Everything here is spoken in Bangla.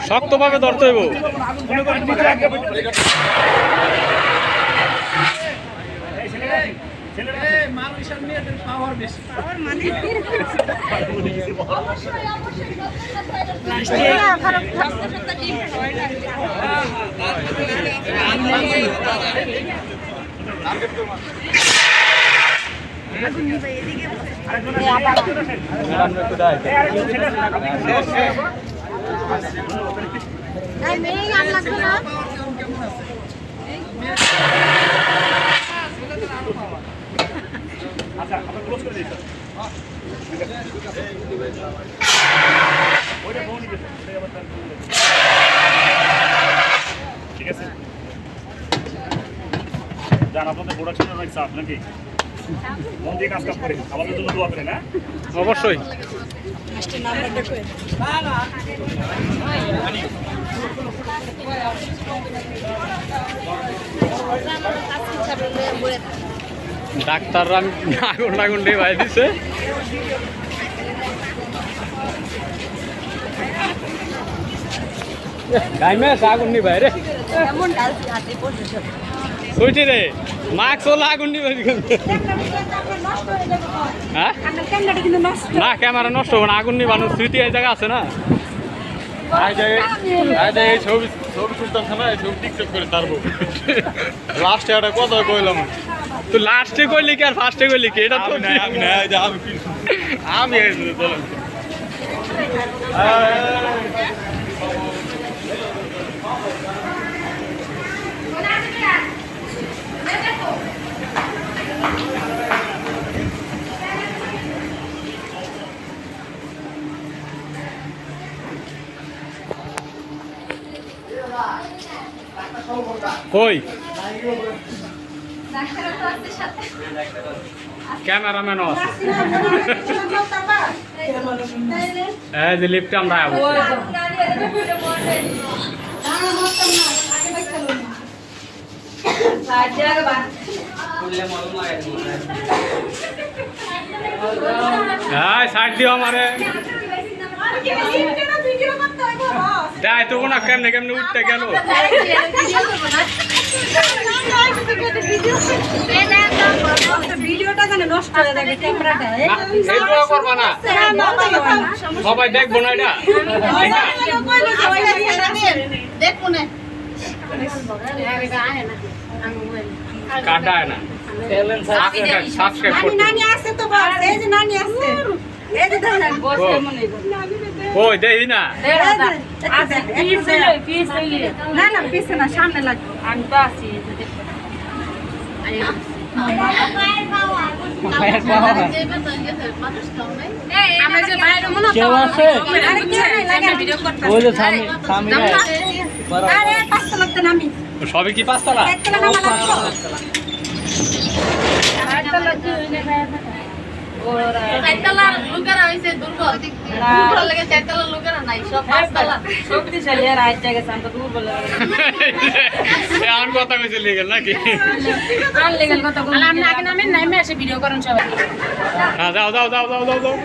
শক্তভাবে ধরতে হইব। ঠিক আছে জান আপনাদের প্রোডাকশনের অনেক চাপ নাকি মন দিয়ে কাজ করে আমাদের জন্য দোয়া করেন। হ্যাঁ অবশ্যই। ডাক্তাররা আগুন আগুন দিয়ে ভাই দিছে। আগুন নি ভাই রে সুইটি রে মাস্ক ওলা আগুন নি ভাই। হ্যাঁ না ক্যামেরা নষ্ট হবে না, আগুন নি মানুষ স্মৃতি এই জায়গা আছে না। এই ছবি ছবি তুলতেছে না, ছবি টিকটক করে তারবো। লাস্টে একটা কথা কইলাম, তুই লাস্টে কইলি কি আর ফার্স্টে কইলি কি? এটা তো আমি কই ক্যামেরাম্যান আছে এই যে লিফটে আমরা আবো। হ্যাঁ সাইড দিও আমারে দেয় তো না কেমনে কেমনে উঠতে গেল। করবা না সবাই দেখবো না এটা দেখবো না কাটায় না। ওই দেখি না সামনে লাগবে আমি তো আছি। সবই কি পাঁচতলা? কথা কইছে লিগেল নাকি? ভিডিও করেন সবাই। যাও যাও যাও যাও যাও যাও।